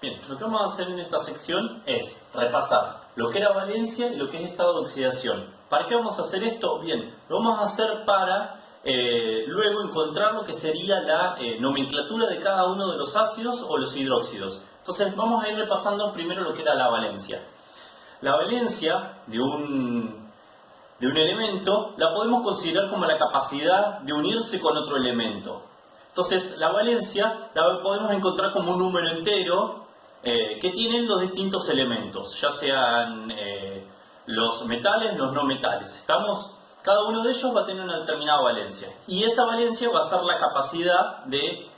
Bien, lo que vamos a hacer en esta sección es repasar lo que era valencia y lo que es estado de oxidación. ¿Para qué vamos a hacer esto? Bien, lo vamos a hacer para luego encontrar lo que sería la nomenclatura de cada uno de los ácidos o los hidróxidos. Entonces vamos a ir repasando primero lo que era la valencia. La valencia de un elemento la podemos considerar como la capacidad de unirse con otro elemento. Entonces la valencia la podemos encontrar como un número entero que tienen los distintos elementos, ya sean los metales, los no metales. Cada uno de ellos va a tener una determinada valencia y esa valencia va a ser la capacidad de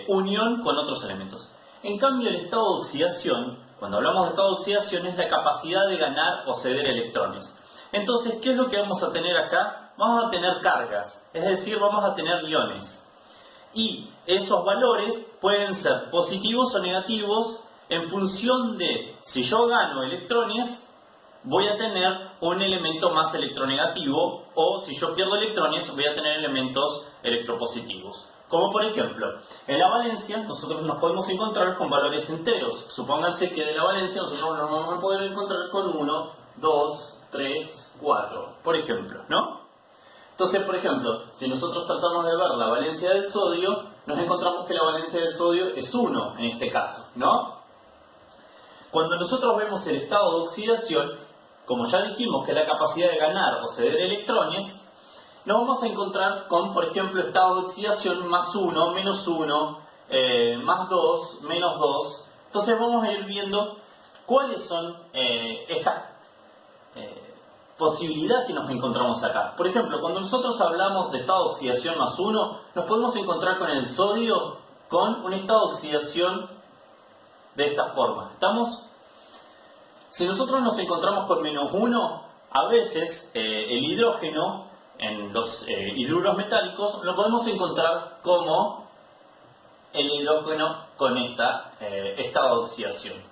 unión con otros elementos. En cambio, el estado de oxidación, cuando hablamos de estado de oxidación, es la capacidad de ganar o ceder electrones. Entonces, ¿qué es lo que vamos a tener acá? Vamos a tener cargas, es decir, vamos a tener iones. Y esos valores pueden ser positivos o negativos en función de si yo gano electrones, voy a tener un elemento más electronegativo, o si yo pierdo electrones, voy a tener elementos electropositivos. Como por ejemplo, en la valencia nosotros nos podemos encontrar con valores enteros. Supónganse que de la valencia nosotros nos vamos a poder encontrar con 1, 2, 3, 4, por ejemplo, ¿no? Entonces, por ejemplo, si nosotros tratamos de ver la valencia del sodio, nos encontramos que la valencia del sodio es 1 en este caso, ¿no? Cuando nosotros vemos el estado de oxidación, como ya dijimos que es la capacidad de ganar o ceder electrones, nos vamos a encontrar con, por ejemplo, estado de oxidación más 1, menos 1, más 2, menos 2. Entonces vamos a ir viendo cuáles son estas posibilidades que nos encontramos acá. Por ejemplo, cuando nosotros hablamos de estado de oxidación más 1, nos podemos encontrar con el sodio con un estado de oxidación de esta forma. ¿Estamos? Si nosotros nos encontramos con menos 1, a veces el hidrógeno en los hidruros metálicos lo podemos encontrar como el hidrógeno con estado de oxidación.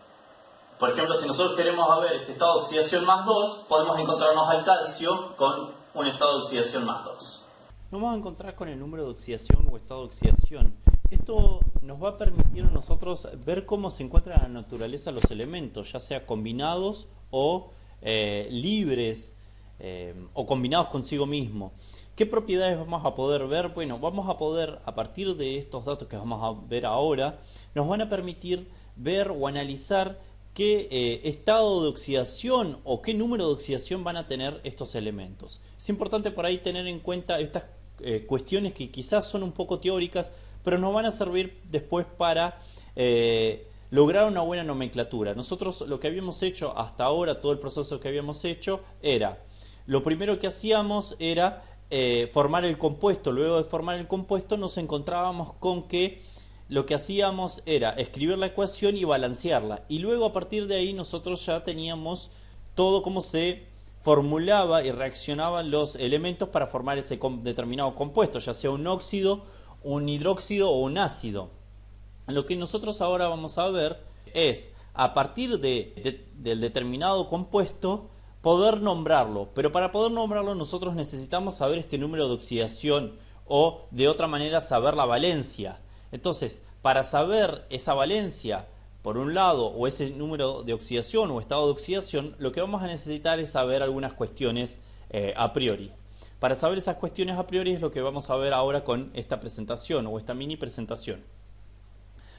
Por ejemplo, si nosotros queremos ver este estado de oxidación más 2, podemos encontrarnos al calcio con un estado de oxidación más 2. Nos vamos a encontrar con el número de oxidación o estado de oxidación. Esto nos va a permitir a nosotros ver cómo se encuentran en la naturaleza los elementos, ya sea combinados o libres o combinados consigo mismo. ¿Qué propiedades vamos a poder ver? Bueno, vamos a poder, a partir de estos datos que vamos a ver ahora, nos van a permitir ver o analizar qué estado de oxidación o qué número de oxidación van a tener estos elementos. Es importante por ahí tener en cuenta estas cuestiones que quizás son un poco teóricas, pero nos van a servir después para lograr una buena nomenclatura. Nosotros lo que habíamos hecho hasta ahora, todo el proceso que habíamos hecho era, lo primero que hacíamos era formar el compuesto. Luego de formar el compuesto nos encontrábamos con que lo que hacíamos era escribir la ecuación y balancearla. Y luego a partir de ahí nosotros ya teníamos todo cómo se formulaba y reaccionaban los elementos para formar ese determinado compuesto, ya sea un óxido, un hidróxido o un ácido. Lo que nosotros ahora vamos a ver es, a partir del determinado compuesto, poder nombrarlo. Pero para poder nombrarlo nosotros necesitamos saber este número de oxidación o de otra manera saber la valencia. Entonces, para saber esa valencia, por un lado, o ese número de oxidación o estado de oxidación, lo que vamos a necesitar es saber algunas cuestiones a priori. Para saber esas cuestiones a priori es lo que vamos a ver ahora con esta presentación o esta mini presentación.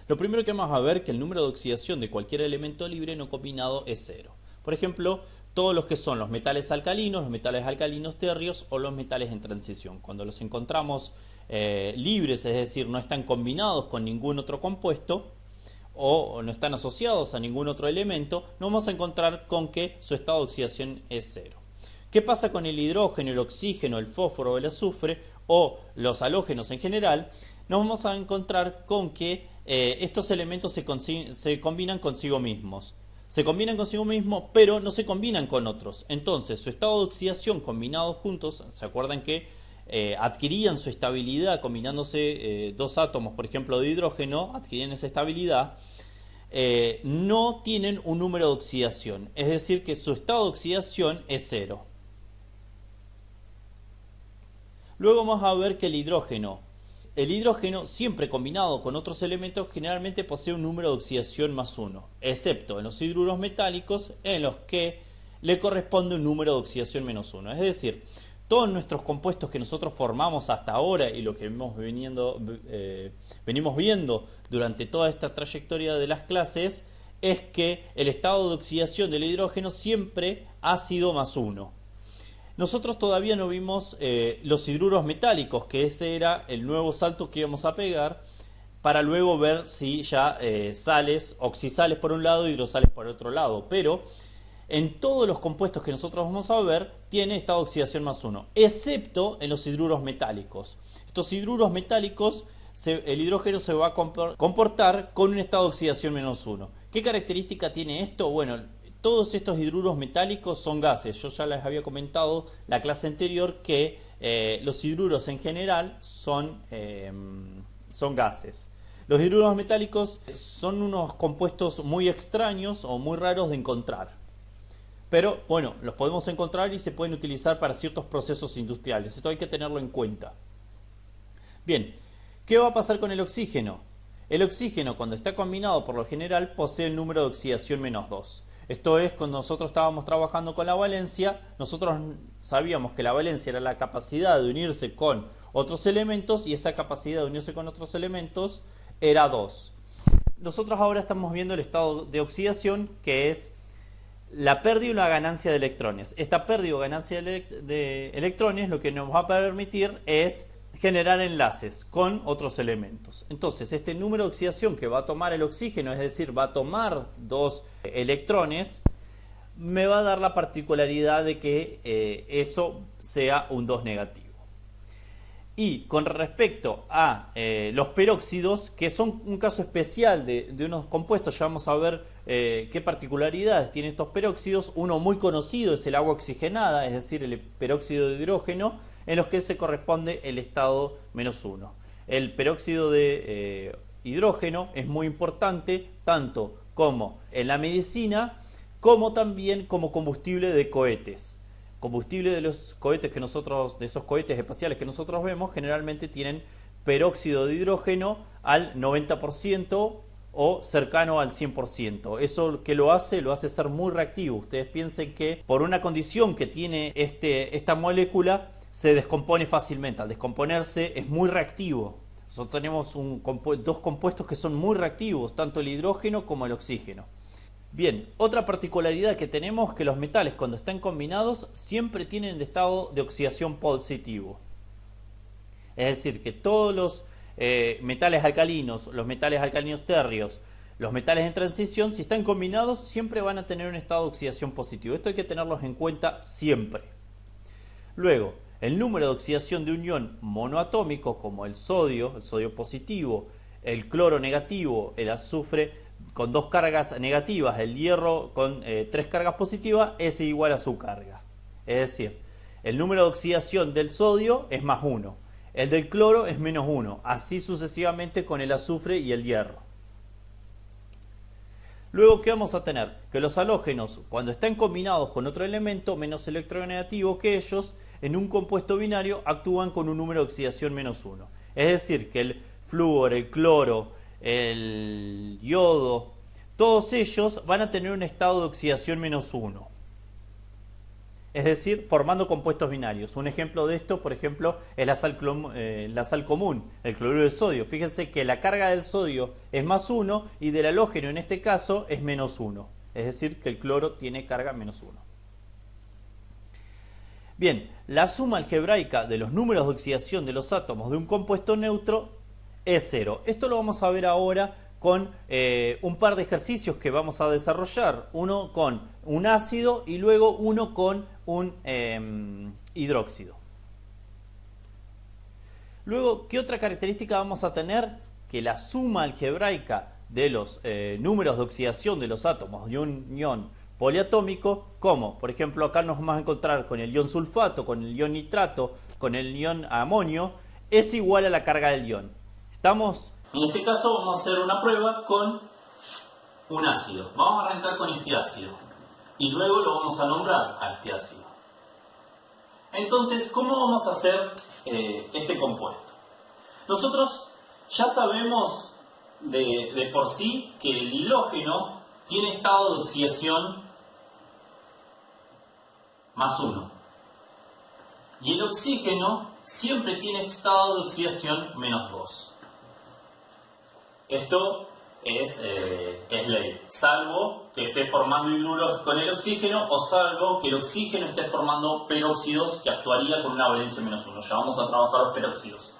Lo primero que vamos a ver es que el número de oxidación de cualquier elemento libre no combinado es 0. Por ejemplo, todos los que son los metales alcalinos térreos o los metales en transición. Cuando los encontramos libres, es decir, no están combinados con ningún otro compuesto o no están asociados a ningún otro elemento, nos vamos a encontrar con que su estado de oxidación es 0. ¿Qué pasa con el hidrógeno, el oxígeno, el fósforo, el azufre o los halógenos en general? Nos vamos a encontrar con que estos elementos se combinan consigo mismos. Se combinan consigo mismos, pero no se combinan con otros. Entonces, su estado de oxidación combinados juntos, ¿se acuerdan que adquirían su estabilidad combinándose dos átomos, por ejemplo, de hidrógeno, adquirían esa estabilidad? No tienen un número de oxidación, es decir, que su estado de oxidación es 0. Luego vamos a ver que el hidrógeno el hidrógeno, siempre combinado con otros elementos, generalmente posee un número de oxidación más 1, excepto en los hidruros metálicos en los que le corresponde un número de oxidación menos 1. Es decir, todos nuestros compuestos que nosotros formamos hasta ahora y lo que venimos viendo durante toda esta trayectoria de las clases es que el estado de oxidación del hidrógeno siempre ha sido más 1. Nosotros todavía no vimos los hidruros metálicos, que ese era el nuevo salto que íbamos a pegar para luego ver si ya sales, oxisales por un lado y hidrosales por otro lado. Pero en todos los compuestos que nosotros vamos a ver tiene estado de oxidación más 1, excepto en los hidruros metálicos. Estos hidruros metálicos, el hidrógeno se va a comportar con un estado de oxidación menos 1. ¿Qué característica tiene esto? Bueno, todos estos hidruros metálicos son gases. Yo ya les había comentado la clase anterior que los hidruros en general son gases. Los hidruros metálicos son unos compuestos muy extraños o muy raros de encontrar. Pero bueno, los podemos encontrar y se pueden utilizar para ciertos procesos industriales. Esto hay que tenerlo en cuenta. Bien, ¿qué va a pasar con el oxígeno? El oxígeno, cuando está combinado, por lo general posee el número de oxidación menos 2. Esto es, cuando nosotros estábamos trabajando con la valencia, nosotros sabíamos que la valencia era la capacidad de unirse con otros elementos y esa capacidad de unirse con otros elementos era 2. Nosotros ahora estamos viendo el estado de oxidación, que es la pérdida y la ganancia de electrones. Esta pérdida o ganancia de electrones lo que nos va a permitir es generar enlaces con otros elementos. Entonces, este número de oxidación que va a tomar el oxígeno, es decir, va a tomar 2 electrones, me va a dar la particularidad de que eso sea un 2 negativo. Y con respecto a los peróxidos, que son un caso especial de unos compuestos, ya vamos a ver qué particularidades tienen estos peróxidos. Uno muy conocido es el agua oxigenada, es decir, el peróxido de hidrógeno, en los que se corresponde el estado menos 1. El peróxido de hidrógeno es muy importante, tanto como en la medicina, como también como combustible de cohetes. Combustible de los cohetes de esos cohetes espaciales que nosotros vemos, generalmente tienen peróxido de hidrógeno al 90% o cercano al 100%. Eso que lo hace ser muy reactivo. Ustedes piensen que por una condición que tiene esta molécula, se descompone fácilmente. Al descomponerse es muy reactivo. Nosotros tenemos dos compuestos que son muy reactivos, tanto el hidrógeno como el oxígeno. Bien, otra particularidad que tenemos es que los metales, cuando están combinados, siempre tienen el estado de oxidación positivo. Es decir, que todos los metales alcalinos, los metales alcalinos térreos, los metales en transición, si están combinados, siempre van a tener un estado de oxidación positivo. Esto hay que tenerlos en cuenta siempre. Luego, el número de oxidación de un ion monoatómico, como el sodio positivo, el cloro negativo, el azufre con 2 cargas negativas, el hierro con 3 cargas positivas, es igual a su carga. Es decir, el número de oxidación del sodio es más 1, el del cloro es menos 1, así sucesivamente con el azufre y el hierro. Luego, ¿qué vamos a tener? Que los halógenos, cuando están combinados con otro elemento menos electronegativo que ellos, en un compuesto binario actúan con un número de oxidación menos 1. Es decir, que el flúor, el cloro, el yodo, todos ellos van a tener un estado de oxidación menos 1. Es decir, formando compuestos binarios. Un ejemplo de esto, por ejemplo, es la sal común, el cloruro de sodio. Fíjense que la carga del sodio es más 1 y del halógeno en este caso es menos 1. Es decir, que el cloro tiene carga menos 1. Bien, la suma algebraica de los números de oxidación de los átomos de un compuesto neutro es 0. Esto lo vamos a ver ahora con un par de ejercicios que vamos a desarrollar. Uno con un ácido y luego uno con un hidróxido. Luego, ¿qué otra característica vamos a tener? Que la suma algebraica de los números de oxidación de los átomos de un ion poliatómico, como por ejemplo acá nos vamos a encontrar con el ion sulfato, con el ion nitrato, con el ion amonio, es igual a la carga del ion. ¿Estamos? En este caso vamos a hacer una prueba con un ácido. Vamos a arrancar con este ácido y luego lo vamos a nombrar a este ácido. Entonces, ¿cómo vamos a hacer este compuesto? Nosotros ya sabemos de por sí que el hidrógeno tiene estado de oxidación +1. Y el oxígeno siempre tiene estado de oxidación -2. Esto es ley, salvo que esté formando hidruros con el oxígeno o salvo que el oxígeno esté formando peróxidos que actuaría con una valencia -1. Ya vamos a trabajar los peróxidos.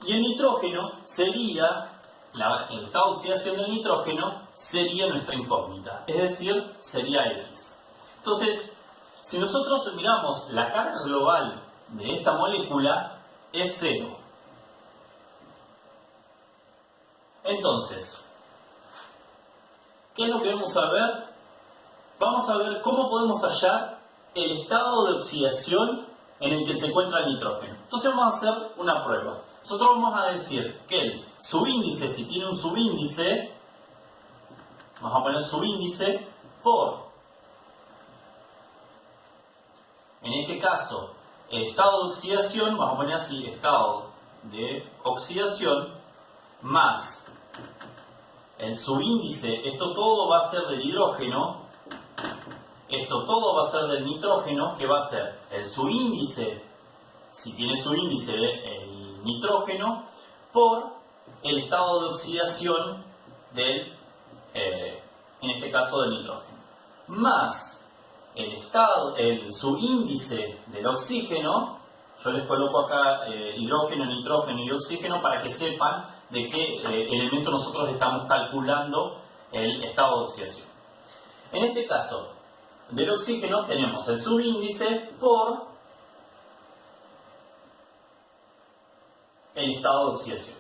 Y el nitrógeno sería, el estado de oxidación del nitrógeno sería nuestra incógnita, es decir, sería X. Entonces, si nosotros miramos la carga global de esta molécula, es 0. Entonces, ¿qué es lo que vamos a ver? Vamos a ver cómo podemos hallar el estado de oxidación en el que se encuentra el nitrógeno. Entonces vamos a hacer una prueba. Nosotros vamos a decir que el subíndice, si tiene un subíndice, vamos a poner subíndice por, en este caso, el estado de oxidación, vamos a poner así, estado de oxidación, más el subíndice, esto todo va a ser del hidrógeno, esto todo va a ser del nitrógeno, que va a ser el subíndice, si tiene subíndice el nitrógeno, por el estado de oxidación del, en este caso del nitrógeno, más el subíndice del oxígeno. Yo les coloco acá hidrógeno, nitrógeno y oxígeno para que sepan de qué elemento nosotros estamos calculando el estado de oxidación. En este caso, del oxígeno tenemos el subíndice por el estado de oxidación.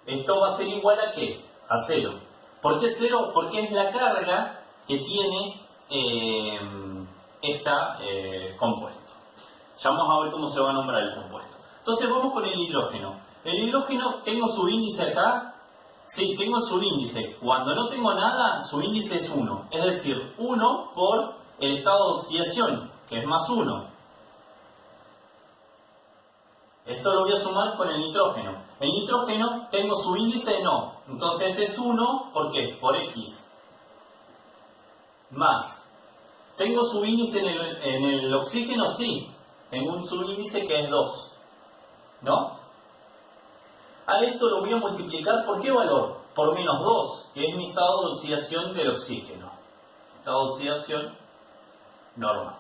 Esto va a ser igual a ¿qué? A 0. ¿Por qué 0? Porque es la carga que tiene este compuesto. Ya vamos a ver cómo se va a nombrar el compuesto. Entonces vamos con el hidrógeno. El hidrógeno, ¿tengo subíndice acá? Sí, tengo el subíndice. Cuando no tengo nada, su índice es 1. Es decir, 1 por el estado de oxidación, que es +1. Esto lo voy a sumar con el nitrógeno. El nitrógeno, ¿tengo subíndice? No. Entonces es 1, ¿por qué? Por X. Más. ¿Tengo subíndice en el oxígeno? Sí. Tengo un subíndice que es 2. ¿No? A esto lo voy a multiplicar, ¿por qué valor? Por -2, que es mi estado de oxidación del oxígeno. Estado de oxidación normal.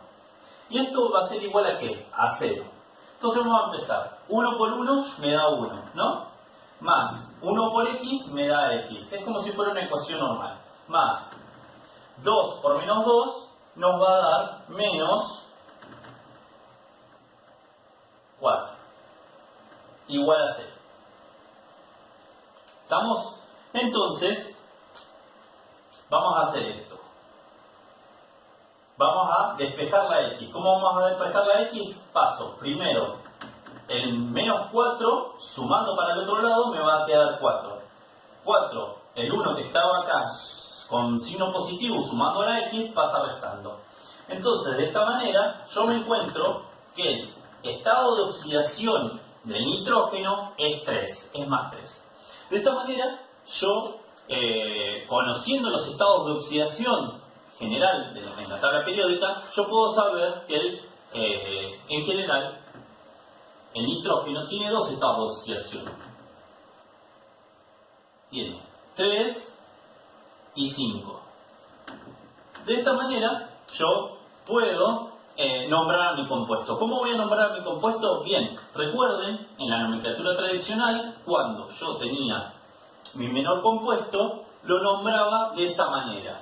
Y esto va a ser igual a ¿qué? A 0. Entonces vamos a empezar. 1 por 1 me da 1, ¿no? Más 1 por X me da X. Es como si fuera una ecuación normal. Más 2 por -2 nos va a dar -4. Igual a 0. ¿Estamos? Entonces, vamos a hacer esto. Vamos a despejar la X. ¿Cómo vamos a despejar la X? Paso. Primero, el -4, sumando para el otro lado, me va a quedar 4. 4, el 1 que estaba acá con signo positivo, sumando a la X, pasa restando. Entonces, de esta manera, yo me encuentro que el estado de oxidación del nitrógeno es 3, es +3. De esta manera, yo, conociendo los estados de oxidación general en la tabla periódica, yo puedo saber que en general el nitrógeno tiene 2 estados de oxidación. Tiene 3 y 5. De esta manera, yo puedo nombrar mi compuesto. ¿Cómo voy a nombrar mi compuesto? Bien, recuerden, en la nomenclatura tradicional, cuando yo tenía mi menor compuesto, lo nombraba de esta manera.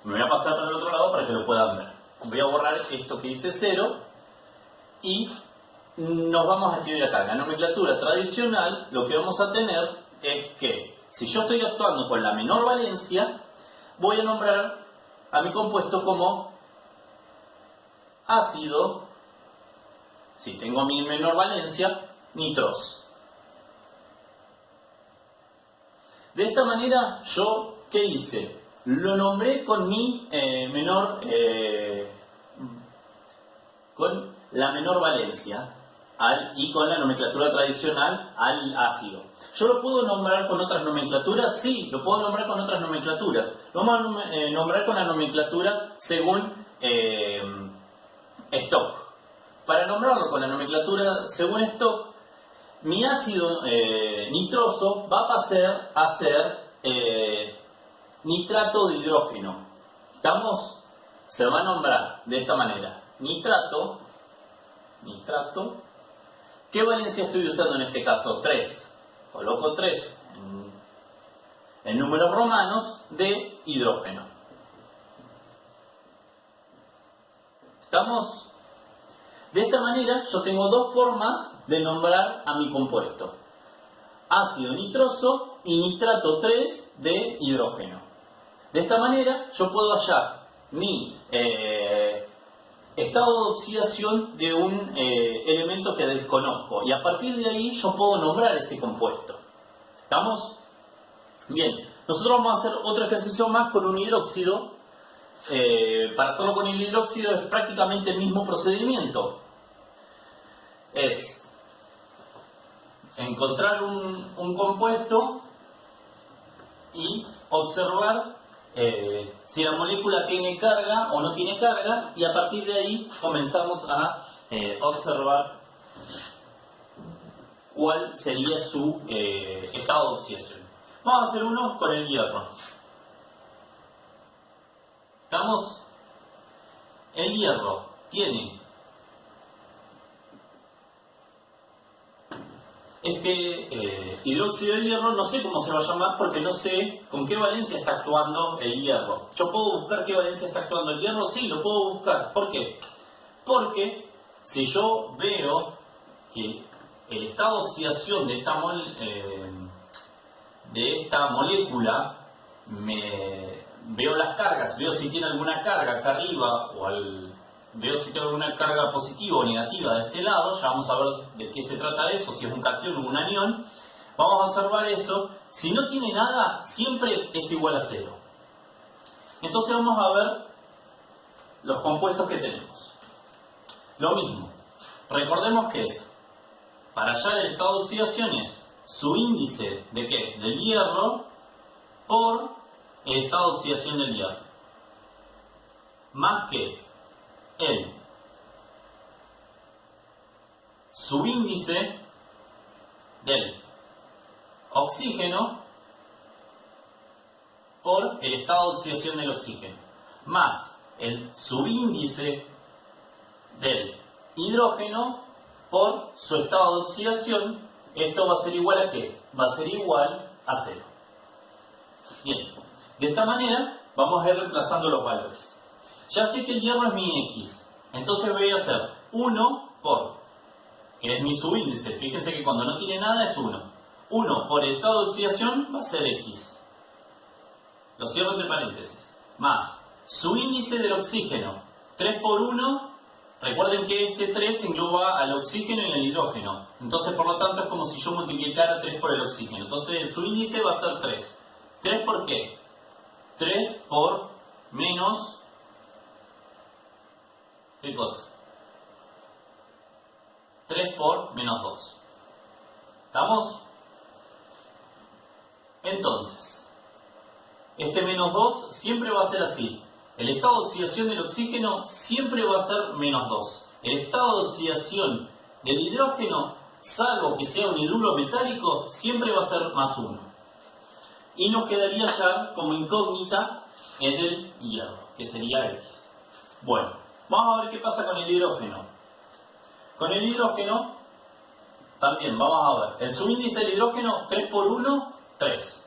Me voy a pasar para el otro lado para que lo puedan ver. Voy a borrar esto que dice 0 y nos vamos a escribir acá. En la nomenclatura tradicional, lo que vamos a tener es que si yo estoy actuando con la menor valencia, voy a nombrar a mi compuesto como ácido, si tengo mi menor valencia, nitros. De esta manera, yo, ¿qué hice? Lo nombré con mi con la menor valencia. y con la nomenclatura tradicional al ácido. ¿Yo lo puedo nombrar con otras nomenclaturas? Sí, lo puedo nombrar con otras nomenclaturas. Lo vamos a nombrar con la nomenclatura según Stock. Para nombrarlo con la nomenclatura según Stock, mi ácido nitroso va a pasar a ser nitrato de hidrógeno. ¿Estamos? Se va a nombrar de esta manera. Nitrato. ¿Qué valencia estoy usando en este caso? 3. Coloco 3 en números romanos de hidrógeno. ¿Estamos? De esta manera yo tengo dos formas de nombrar a mi compuesto. Ácido nitroso y nitrato 3 de hidrógeno. De esta manera yo puedo hallar mi estado de oxidación de un elemento que desconozco y a partir de ahí yo puedo nombrar ese compuesto. ¿Estamos? Bien, nosotros vamos a hacer otro ejercicio más con un hidróxido. Para hacerlo con el hidróxido es prácticamente el mismo procedimiento. Es encontrar un compuesto y observar si la molécula tiene carga o no tiene carga y a partir de ahí comenzamos a observar cuál sería su estado de oxidación. Vamos a hacer uno con el hierro. ¿Estamos? El hierro tiene hidróxido de hierro, no sé cómo se va a llamar porque no sé con qué valencia está actuando el hierro. ¿Yo puedo buscar qué valencia está actuando el hierro? Sí, lo puedo buscar. ¿Por qué? Porque si yo veo que el estado de oxidación de esta molécula, veo las cargas, veo si tiene alguna carga acá arriba veo si tiene alguna carga positiva o negativa de este lado, ya vamos a ver de qué se trata eso, si es un catión o un anión. Vamos a observar eso. Si no tiene nada, siempre es igual a 0. Entonces vamos a ver los compuestos que tenemos. Lo mismo. Recordemos que para hallar el estado de oxidación es su índice de ¿qué? Del hierro por el estado de oxidación del hierro. Más que el subíndice del oxígeno por el estado de oxidación del oxígeno, más el subíndice del hidrógeno por su estado de oxidación. Esto va a ser igual a ¿qué? Va a ser igual a 0. Bien, de esta manera vamos a ir reemplazando los valores. Ya sé que el hierro es mi X, entonces voy a hacer 1 por, que es mi subíndice, fíjense que cuando no tiene nada es 1. 1 por el estado de oxidación va a ser X, lo cierro entre paréntesis, más subíndice del oxígeno, 3 por 1, recuerden que este 3 engloba al oxígeno y al hidrógeno, entonces por lo tanto es como si yo multiplicara 3 por el oxígeno, entonces el subíndice va a ser 3. ¿3 por qué? 3 por menos... ¿Qué cosa? 3 por menos 2. ¿Estamos? Entonces, este menos 2 siempre va a ser así. El estado de oxidación del oxígeno siempre va a ser menos 2. El estado de oxidación del hidrógeno, salvo que sea un hidruro metálico, siempre va a ser más 1. Y nos quedaría ya como incógnita el del hierro, que sería X. Bueno. Vamos a ver qué pasa con el hidrógeno. Con el hidrógeno, también vamos a ver. El subíndice del hidrógeno, 3 por 1, 3.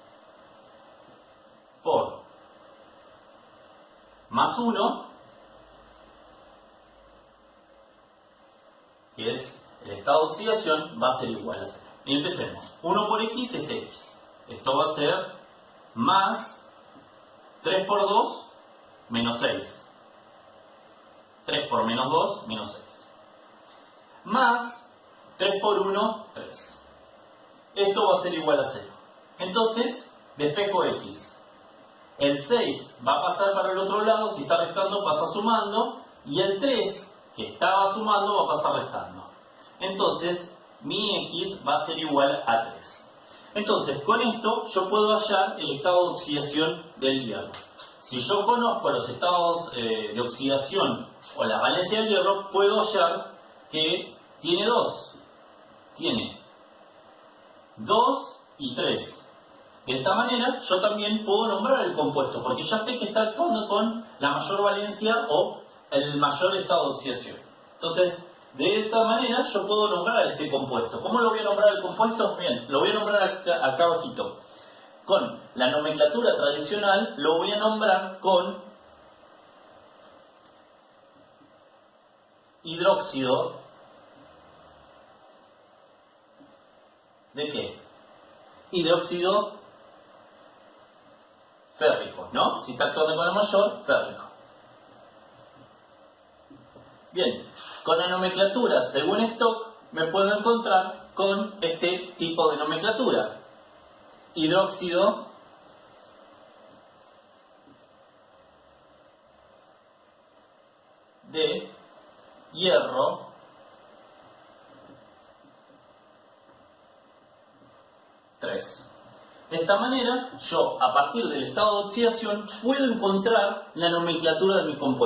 Por más 1, que es el estado de oxidación, va a ser igual a 0. Y empecemos. 1 por X es X. Esto va a ser más 3 por 2, menos 6. 3 por menos 2, menos 6. Más 3 por 1, 3. Esto va a ser igual a 0. Entonces, despejo X. El 6 va a pasar para el otro lado, si está restando pasa sumando, y el 3, que estaba sumando, va a pasar restando. entonces mi X va a ser igual a 3. Entonces, con esto yo puedo hallar el estado de oxidación del hierro. Si yo conozco los estados de oxidación o la valencia del hierro, puedo hallar que tiene 2. Tiene 2 y 3. De esta manera yo también puedo nombrar el compuesto, porque ya sé que está actuando con la mayor valencia o el mayor estado de oxidación. Entonces, de esa manera yo puedo nombrar este compuesto. ¿Cómo lo voy a nombrar el compuesto? Bien, lo voy a nombrar acá abajito. Con la nomenclatura tradicional lo voy a nombrar con hidróxido ¿de qué? Hidróxido férrico, ¿no? Si está actuando con el mayor, férrico. Bien, con la nomenclatura según Stock me puedo encontrar con este tipo de nomenclatura. Hidróxido de hierro (3). De esta manera, yo, a partir del estado de oxidación, puedo encontrar la nomenclatura de mi compuesto.